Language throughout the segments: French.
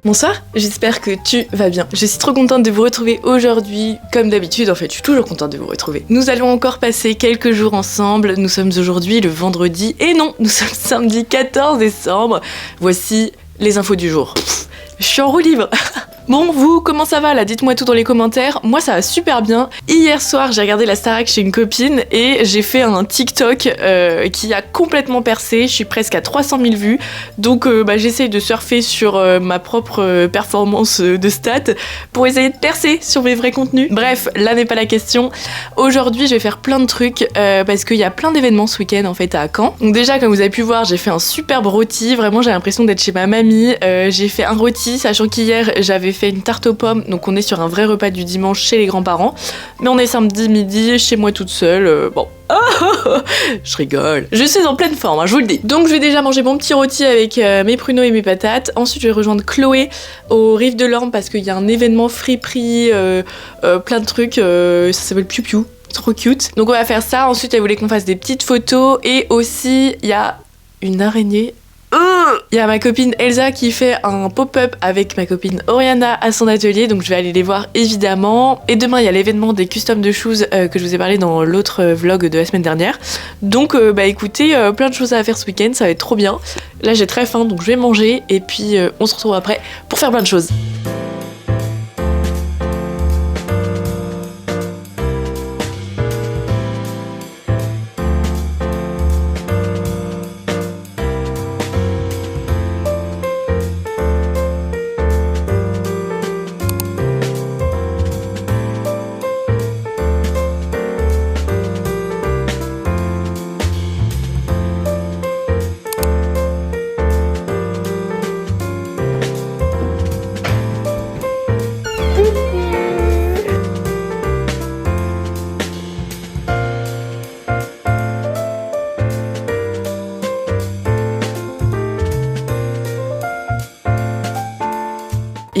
Bonsoir, j'espère que tu vas bien. Je suis trop contente de vous retrouver aujourd'hui. Comme d'habitude, en fait, je suis toujours contente de vous retrouver. Nous allons encore passer quelques jours ensemble. Nous sommes aujourd'hui le vendredi. Et non, nous sommes samedi 14 décembre. Voici les infos du jour. Je suis en roue libre. Bon, vous, comment ça va là? Dites-moi tout dans les commentaires. Moi, ça va super bien. Hier soir, j'ai regardé la Starac chez une copine et j'ai fait un TikTok qui a complètement percé. Je suis presque à 300 000 vues. Donc, j'essaye de surfer sur ma propre performance de stats pour essayer de percer sur mes vrais contenus. Bref, là n'est pas la question. Aujourd'hui, je vais faire plein de trucs parce qu'il y a plein d'événements ce week-end en fait à Caen. Donc déjà, comme vous avez pu voir, j'ai fait un superbe rôti. Vraiment, j'ai l'impression d'être chez ma mamie. J'ai fait un rôti, sachant qu'hier, j'avais fait une tarte aux pommes, donc on est sur un vrai repas du dimanche chez les grands-parents, mais on est samedi midi chez moi toute seule, bon. Je rigole. Je suis en pleine forme, hein, je vous le dis. Donc je vais déjà manger mon petit rôti avec mes pruneaux et mes patates. Ensuite je vais rejoindre Chloé au Rive de l'Orme parce qu'il y a un événement friperie, plein de trucs, ça s'appelle Piu Piu, trop cute. Donc on va faire ça. Ensuite elle voulait qu'on fasse des petites photos et aussi il y a une araignée. Il y a ma copine Elsa qui fait un pop-up avec ma copine Oriana à son atelier, donc je vais aller les voir évidemment. Et demain il y a l'événement des custom de shoes que je vous ai parlé dans l'autre vlog de la semaine dernière. Donc écoutez, plein de choses à faire ce week-end, ça va être trop bien. Là j'ai très faim donc je vais manger et puis on se retrouve après pour faire plein de choses.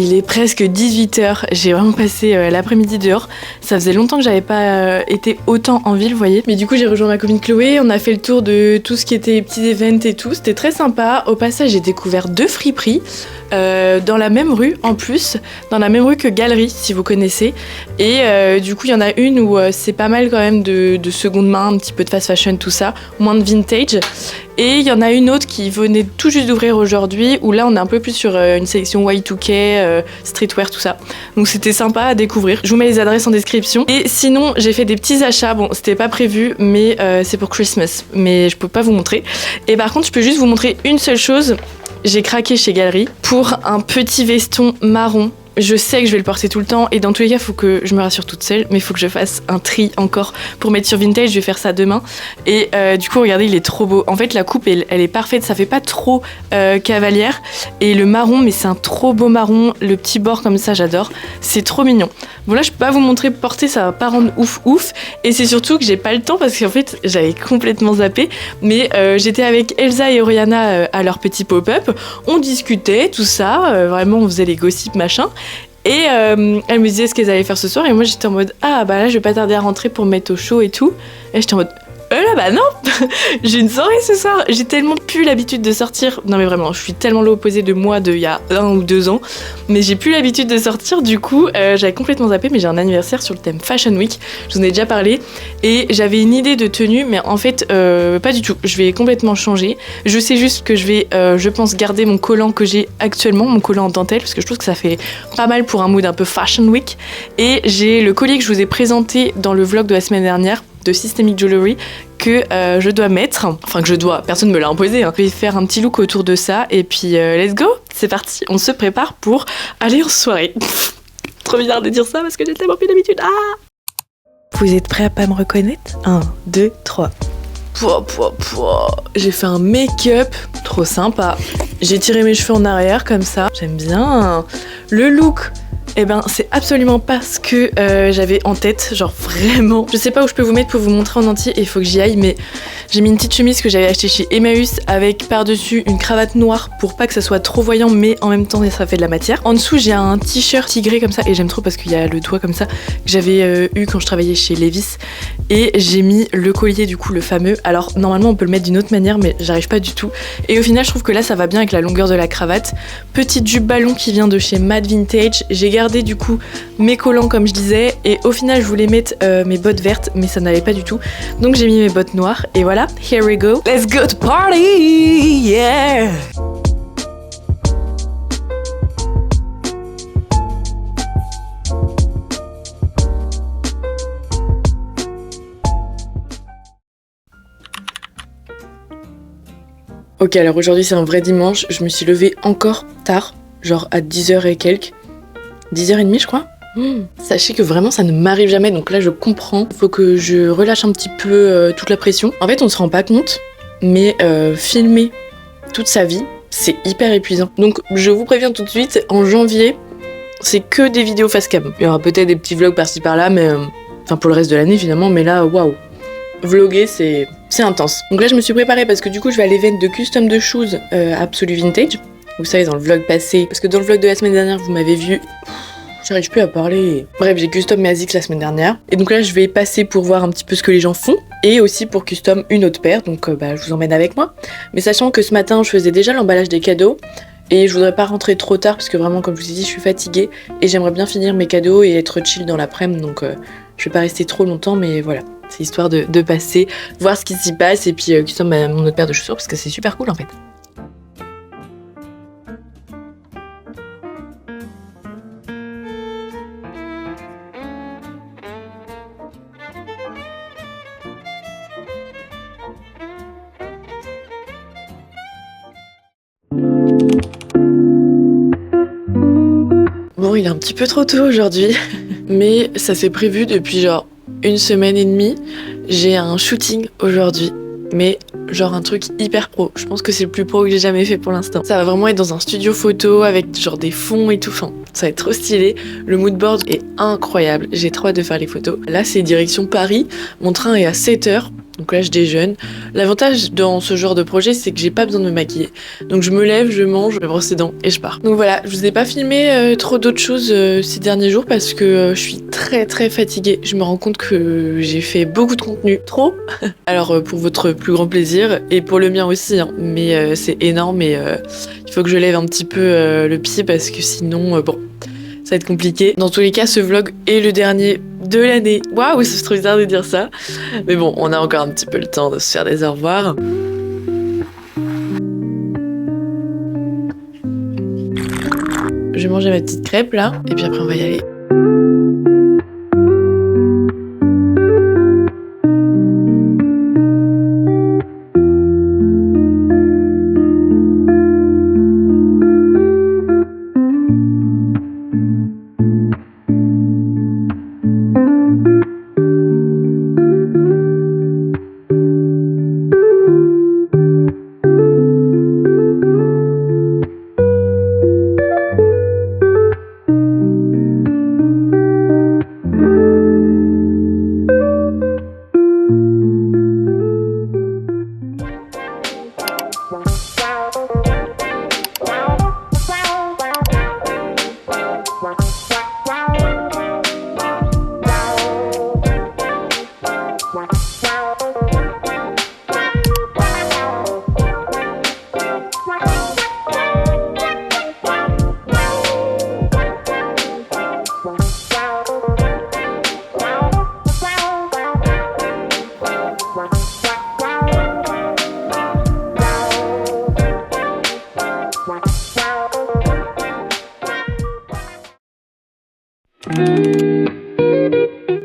Il est presque 18h, j'ai vraiment passé l'après-midi dehors. Ça faisait longtemps que j'avais pas été autant en ville, vous voyez. Mais du coup j'ai rejoint ma copine Chloé, on a fait le tour de tout ce qui était petits events et tout, c'était très sympa. Au passage j'ai découvert 2 friperies, dans la même rue en plus, dans la même rue que Galerie si vous connaissez. Et du coup il y en a une où c'est pas mal quand même de seconde main, un petit peu de fast fashion tout ça, moins de vintage. Et il y en a une autre qui venait tout juste d'ouvrir aujourd'hui, où là on est un peu plus sur une sélection Y2K, streetwear, tout ça. Donc c'était sympa à découvrir. Je vous mets les adresses en description. Et sinon j'ai fait des petits achats, bon c'était pas prévu, mais c'est pour Christmas, mais je peux pas vous montrer. Et par contre je peux juste vous montrer une seule chose. J'ai craqué chez Galerie pour un petit veston marron. Je sais que je vais le porter tout le temps et dans tous les cas, il faut que je me rassure toute seule, mais il faut que je fasse un tri encore pour mettre sur Vintage. Je vais faire ça demain. Et du coup, regardez, il est trop beau. En fait, la coupe, elle est parfaite. Ça fait pas trop cavalière. Et le marron, mais c'est un trop beau marron. Le petit bord comme ça, j'adore. C'est trop mignon. Bon, là, je peux pas vous montrer porter, ça va pas rendre ouf. Et c'est surtout que j'ai pas le temps parce qu'en fait, j'avais complètement zappé. Mais j'étais avec Elsa et Oriana à leur petit pop-up. On discutait, tout ça. Vraiment, on faisait les gossips, machin. Et elle me disait ce qu'elles allaient faire ce soir et moi j'étais en mode ah bah là je vais pas tarder à rentrer pour me mettre au chaud et tout. Et j'étais en mode là bah non j'ai une soirée ce soir, j'ai tellement plus l'habitude de sortir, non mais vraiment je suis tellement l'opposé de moi d'il y a 1 ou 2 ans, mais j'ai plus l'habitude de sortir, du coup j'avais complètement zappé, mais j'ai un anniversaire sur le thème Fashion Week, je vous en ai déjà parlé, et j'avais une idée de tenue, mais en fait pas du tout, je vais complètement changer, je sais juste que je vais je pense garder mon collant que j'ai actuellement, mon collant en dentelle, parce que je trouve que ça fait pas mal pour un mood un peu Fashion Week, et j'ai le collier que je vous ai présenté dans le vlog de la semaine dernière, de Systemic Jewelry, que je dois mettre, enfin que je dois, personne me l'a imposé, hein. Je vais faire un petit look autour de ça et puis let's go, c'est parti, on se prépare pour aller en soirée. Trop bizarre de dire ça parce que j'ai tellement plus d'habitude. Vous êtes prêts à pas me reconnaître? 1, 2, 3. J'ai fait un make-up trop sympa. J'ai tiré mes cheveux en arrière comme ça, j'aime bien. Le look Eh ben c'est absolument pas ce que j'avais en tête, genre vraiment. Je sais pas où je peux vous mettre pour vous montrer en entier et il faut que j'y aille, mais j'ai mis une petite chemise que j'avais achetée chez Emmaüs avec par-dessus une cravate noire pour pas que ça soit trop voyant, mais en même temps ça fait de la matière. En dessous j'ai un t-shirt tigré comme ça et j'aime trop parce qu'il y a le doigt comme ça que j'avais eu quand je travaillais chez Levi's, et j'ai mis le collier du coup le fameux. Alors normalement on peut le mettre d'une autre manière mais j'arrive pas du tout, et au final je trouve que là ça va bien avec la longueur de la cravate. Petite jupe ballon qui vient de chez Mad Vintage. J'ai gardé du coup mes collants comme je disais, et au final je voulais mettre mes bottes vertes mais ça n'allait pas du tout, donc j'ai mis mes bottes noires et voilà, here we go, let's go to party, yeah. Ok, alors aujourd'hui c'est un vrai dimanche, je me suis levée encore tard, genre à 10h et quelques, 10h30 je crois. Sachez que vraiment ça ne m'arrive jamais, donc là je comprends, il faut que je relâche un petit peu toute la pression. En fait on se rend pas compte, mais filmer toute sa vie, c'est hyper épuisant. Donc je vous préviens tout de suite, en janvier, c'est que des vidéos face cam. Il y aura peut-être des petits vlogs par-ci par-là, mais enfin pour le reste de l'année finalement, mais là waouh. Vlogger c'est intense. Donc là je me suis préparée parce que du coup je vais à l'event de custom de shoes Absolu Vintage. Vous savez dans le vlog passé, parce que dans le vlog de la semaine dernière vous m'avez vu, j'arrive plus à parler. Bref, j'ai custom mes ASICS la semaine dernière. Et donc là je vais passer pour voir un petit peu ce que les gens font, et aussi pour custom une autre paire, donc je vous emmène avec moi. Mais sachant que ce matin je faisais déjà l'emballage des cadeaux, et je voudrais pas rentrer trop tard parce que vraiment comme je vous ai dit je suis fatiguée, et j'aimerais bien finir mes cadeaux et être chill dans l'après-midi, donc je vais pas rester trop longtemps, mais voilà. C'est histoire de passer, voir ce qui s'y passe, et puis custom mon autre paire de chaussures parce que c'est super cool en fait. Bon, il est un petit peu trop tôt aujourd'hui, mais ça s'est prévu depuis genre une semaine et demie. J'ai un shooting aujourd'hui, mais genre un truc hyper pro. Je pense que c'est le plus pro que j'ai jamais fait pour l'instant. Ça va vraiment être dans un studio photo avec genre des fonds et tout. Enfin, ça va être trop stylé. Le mood board est incroyable. J'ai trop hâte de faire les photos. Là, c'est direction Paris. Mon train est à 7h. Donc là, je déjeune. L'avantage dans ce genre de projet, c'est que j'ai pas besoin de me maquiller. Donc je me lève, je mange, je me brosse les dents et je pars. Donc voilà, je vous ai pas filmé trop d'autres choses ces derniers jours parce que je suis très fatiguée. Je me rends compte que j'ai fait beaucoup de contenu. Trop. Alors pour votre plus grand plaisir et pour le mien aussi, hein. Mais c'est énorme, et il faut que je lève un petit peu le pied parce que sinon, bon, ça va être compliqué. Dans tous les cas, ce vlog est le dernier de l'année. Waouh, c'est trop bizarre de dire ça. Mais bon, on a encore un petit peu le temps de se faire des au revoir. Je vais manger ma petite crêpe là, et puis après on va y aller.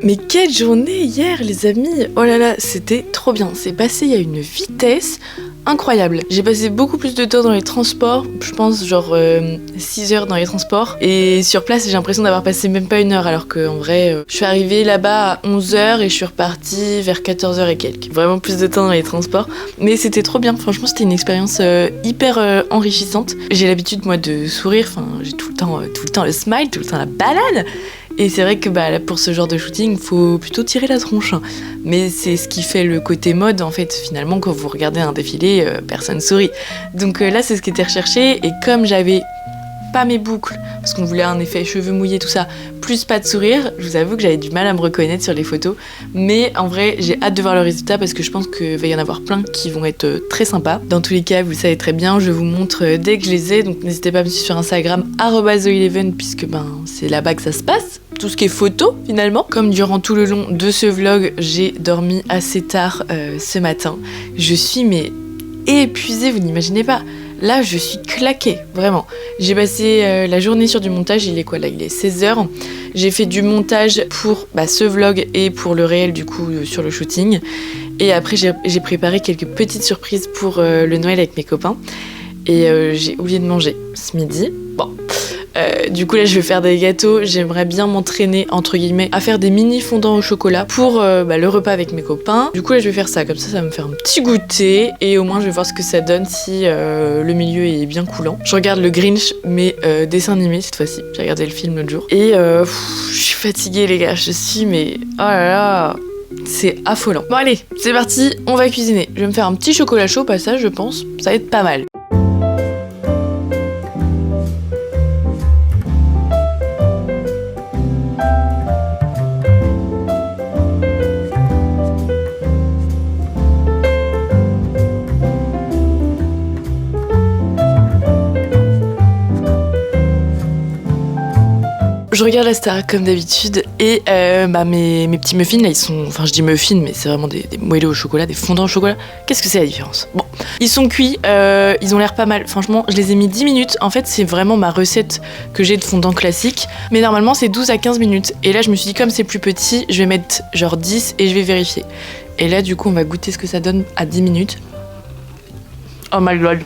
Mais quelle journée hier les amis! Oh là là, c'était trop bien, c'est passé à une vitesse incroyable. J'ai passé beaucoup plus de temps dans les transports, je pense genre 6 heures dans les transports. Et sur place, j'ai l'impression d'avoir passé même pas 1 heure, alors qu'en vrai, je suis arrivée là-bas à 11h et je suis repartie vers 14h et quelques. Vraiment plus de temps dans les transports. Mais c'était trop bien, franchement, c'était une expérience hyper enrichissante. J'ai l'habitude, moi, de sourire, enfin, j'ai tout le temps le smile, tout le temps la balade. Et c'est vrai que pour ce genre de shooting, il faut plutôt tirer la tronche. Mais c'est ce qui fait le côté mode, en fait. Finalement, quand vous regardez un défilé, personne sourit. Donc là, c'est ce qui était recherché. Et comme j'avais pas mes boucles, parce qu'on voulait un effet cheveux mouillés, tout ça, plus pas de sourire, je vous avoue que j'avais du mal à me reconnaître sur les photos. Mais en vrai, j'ai hâte de voir le résultat parce que je pense qu'il va y en avoir plein qui vont être très sympas. Dans tous les cas, vous le savez très bien, je vous montre dès que je les ai. Donc n'hésitez pas à me suivre sur Instagram @zoe11 puisque c'est là-bas que ça se passe. Tout ce qui est photo finalement. Comme durant tout le long de ce vlog, j'ai dormi assez tard ce matin. Je suis épuisée, vous n'imaginez pas. Là, je suis claquée, vraiment. J'ai passé la journée sur du montage, il est quoi là? Il est 16h. J'ai fait du montage pour ce vlog et pour le réel du coup sur le shooting. Et après, j'ai préparé quelques petites surprises pour le Noël avec mes copains. Et j'ai oublié de manger ce midi. Bon. Du coup là je vais faire des gâteaux, j'aimerais bien m'entraîner entre guillemets à faire des mini fondants au chocolat pour le repas avec mes copains. Du coup là je vais faire ça, comme ça va me faire un petit goûter et au moins je vais voir ce que ça donne si le milieu est bien coulant. Je regarde le Grinch mais dessin animé cette fois-ci, j'ai regardé le film l'autre jour et je suis fatiguée les gars, je suis oh là là, c'est affolant. Bon allez, c'est parti, on va cuisiner. Je vais me faire un petit chocolat chaud au passage je pense, ça va être pas mal. Je regarde la Star comme d'habitude et mes petits muffins là ils sont, enfin je dis muffins mais c'est vraiment des moelleux au chocolat, des fondants au chocolat. Qu'est-ce que c'est la différence? Bon, ils sont cuits, ils ont l'air pas mal, franchement je les ai mis 10 minutes. En fait c'est vraiment ma recette que j'ai de fondant classique, mais normalement c'est 12 à 15 minutes. Et là je me suis dit comme c'est plus petit, je vais mettre genre 10 et je vais vérifier. Et là du coup on va goûter ce que ça donne à 10 minutes. Oh my god.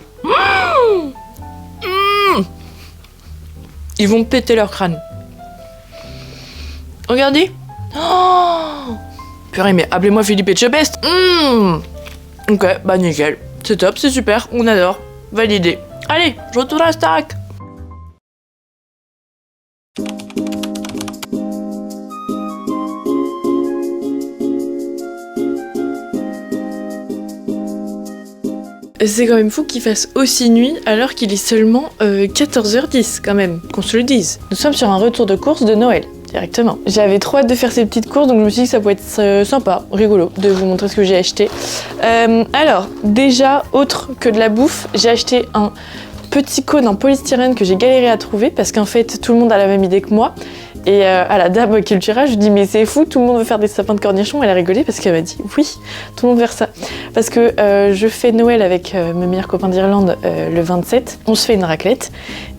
Ils vont péter leur crâne. Regardez. Oh purée, mais appelez-moi Philippe Etchebest. Ok, nickel. C'est top, c'est super, on adore. Validé. Allez, je retourne à la Starac. C'est quand même fou qu'il fasse aussi nuit alors qu'il est seulement 14h10 quand même, qu'on se le dise. Nous sommes sur un retour de course de Noël. Directement. J'avais trop hâte de faire ces petites courses, donc je me suis dit que ça pouvait être sympa, rigolo, de vous montrer ce que j'ai acheté. Alors, déjà, autre que de la bouffe, j'ai acheté un petit cône en polystyrène que j'ai galéré à trouver, parce qu'en fait, tout le monde a la même idée que moi. Et à la dame Cultura, je lui dis mais c'est fou, tout le monde veut faire des sapins de cornichons. Elle a rigolé parce qu'elle m'a dit oui, tout le monde veut faire ça. Parce que je fais Noël avec mes meilleurs copains d'Irlande le 27, on se fait une raclette.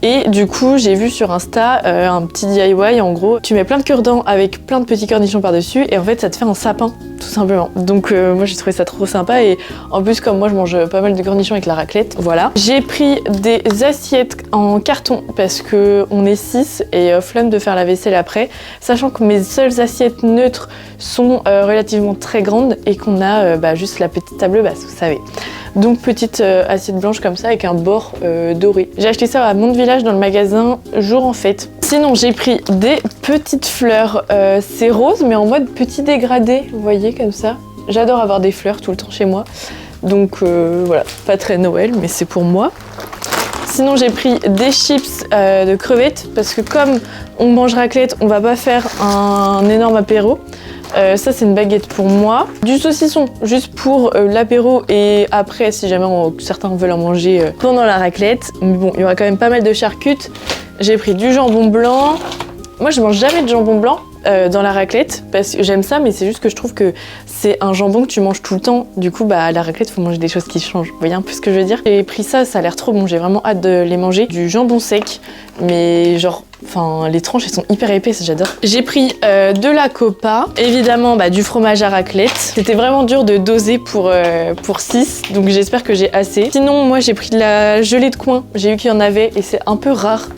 Et du coup, j'ai vu sur Insta un petit DIY, en gros, tu mets plein de cure-dents avec plein de petits cornichons par-dessus et en fait ça te fait un sapin, tout simplement. Donc moi j'ai trouvé ça trop sympa et en plus comme moi je mange pas mal de cornichons avec la raclette, voilà. J'ai pris des assiettes en carton parce que on est 6 et flemme de faire la vaisselle après, sachant que mes seules assiettes neutres sont relativement très grandes et qu'on a juste la petite table basse, vous savez. Donc petite assiette blanche comme ça avec un bord doré. J'ai acheté ça à Mont-de-Village dans le magasin Jour en Fête. Sinon j'ai pris des petites fleurs, c'est rose mais en mode petit dégradé, vous voyez comme ça. J'adore avoir des fleurs tout le temps chez moi. Donc voilà, pas très Noël mais c'est pour moi. Sinon j'ai pris des chips de crevettes parce que comme on mange raclette, on va pas faire un énorme apéro. Ça c'est une baguette pour moi. Du saucisson juste pour l'apéro et après si jamais certains veulent en manger pendant la raclette. Mais bon, il y aura quand même pas mal de charcutes. J'ai pris du jambon blanc. Moi je mange jamais de jambon blanc dans la raclette parce que j'aime ça, mais c'est juste que je trouve que c'est un jambon que tu manges tout le temps. Du coup, à la raclette, faut manger des choses qui changent. Vous voyez un peu ce que je veux dire? J'ai pris ça, ça a l'air trop bon. J'ai vraiment hâte de les manger. Du jambon sec, mais genre, les tranches, elles sont hyper épaisses, j'adore. J'ai pris de la copa, évidemment du fromage à raclette. C'était vraiment dur de doser pour 6, donc j'espère que j'ai assez. Sinon, moi, j'ai pris de la gelée de coin. J'ai vu qu'il y en avait et c'est un peu rare.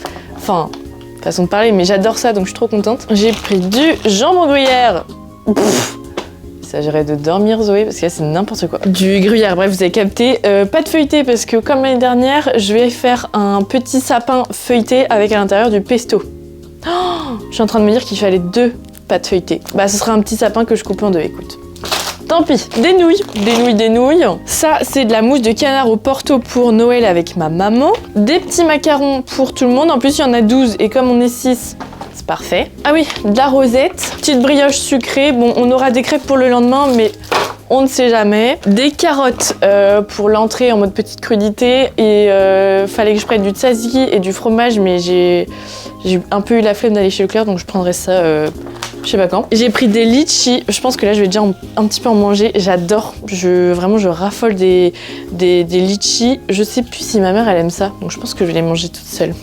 Façon de parler, mais j'adore ça, donc je suis trop contente. J'ai pris du jambon gruyère. Il s'agirait de dormir, Zoé, parce que là, c'est n'importe quoi. Du gruyère, bref, vous avez capté. Pas de feuilleté, parce que comme l'année dernière, je vais faire un petit sapin feuilleté avec à l'intérieur du pesto. Oh, je suis en train de me dire qu'il fallait 2 pâtes feuilletées. Ce sera un petit sapin que je coupe en 2, écoute. Tant pis, des nouilles. Ça, c'est de la mousse de canard au Porto pour Noël avec ma maman. Des petits macarons pour tout le monde. En plus, il y en a 12 et comme on est 6, c'est parfait. Ah oui, de la rosette. Petite brioche sucrée. Bon, on aura des crêpes pour le lendemain, mais on ne sait jamais. Des carottes pour l'entrée en mode petite crudité. Et fallait que je prenne du tzatziki et du fromage, mais j'ai un peu eu la flemme d'aller chez Leclerc, donc je prendrai ça je sais pas quand. J'ai pris des litchis, je pense que là je vais déjà un petit peu en manger, j'adore, vraiment je raffole des litchis. Je sais plus si ma mère elle aime ça, donc je pense que je vais les manger toute seule.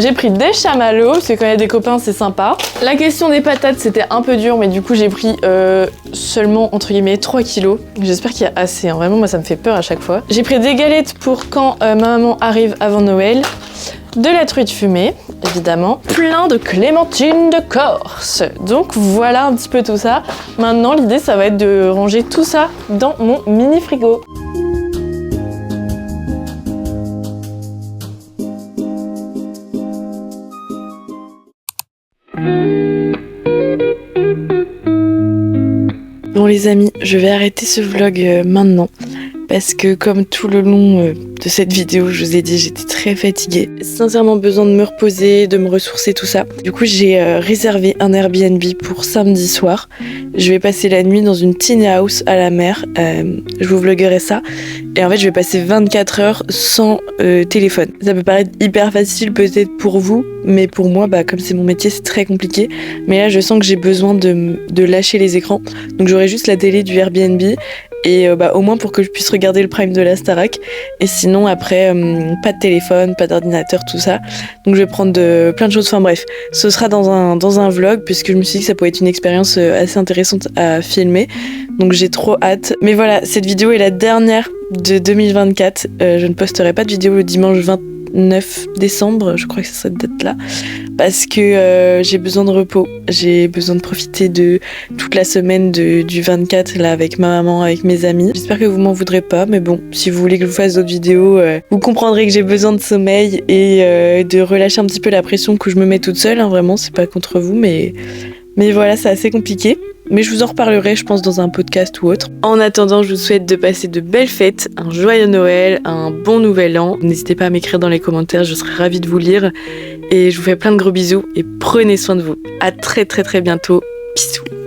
J'ai pris des chamallows, parce que quand il y a des copains c'est sympa. La question des patates c'était un peu dur, mais du coup j'ai pris seulement entre guillemets 3 kilos. J'espère qu'il y a assez, hein. Vraiment moi ça me fait peur à chaque fois. J'ai pris des galettes pour quand ma maman arrive avant Noël. De la truite fumée, évidemment. Plein de clémentines de Corse. Donc voilà un petit peu tout ça. Maintenant, l'idée, ça va être de ranger tout ça dans mon mini frigo. Bon les amis, je vais arrêter ce vlog maintenant. Parce que comme tout le long de cette vidéo, je vous ai dit, j'étais très fatiguée. Sincèrement besoin de me reposer, de me ressourcer, tout ça. Du coup, j'ai réservé un Airbnb pour samedi soir. Je vais passer la nuit dans une tiny house à la mer. Je vous vloguerai ça. Et en fait, je vais passer 24 heures sans téléphone. Ça peut paraître hyper facile peut-être pour vous, mais pour moi, comme c'est mon métier, c'est très compliqué. Mais là, je sens que j'ai besoin de lâcher les écrans. Donc j'aurai juste la télé du Airbnb. Et au moins pour que je puisse regarder le prime de la Starac. Et sinon après pas de téléphone, pas d'ordinateur, tout ça. Donc je vais prendre plein de choses. Enfin bref, ce sera dans un vlog puisque je me suis dit que ça pouvait être une expérience assez intéressante à filmer. Donc j'ai trop hâte. Mais voilà, cette vidéo est la dernière de 2024. Je ne posterai pas de vidéo le dimanche 29 décembre, je crois que c'est cette date-là, parce que j'ai besoin de repos, j'ai besoin de profiter de toute la semaine du 24 là avec ma maman, avec mes amis. J'espère que vous m'en voudrez pas, mais bon, si vous voulez que je vous fasse d'autres vidéos, vous comprendrez que j'ai besoin de sommeil et de relâcher un petit peu la pression que je me mets toute seule, hein, vraiment, c'est pas contre vous, mais voilà, c'est assez compliqué. Mais je vous en reparlerai, je pense, dans un podcast ou autre. En attendant, je vous souhaite de passer de belles fêtes, un joyeux Noël, un bon nouvel an. N'hésitez pas à m'écrire dans les commentaires, je serai ravie de vous lire. Et je vous fais plein de gros bisous et prenez soin de vous. À très très très bientôt. Bisous.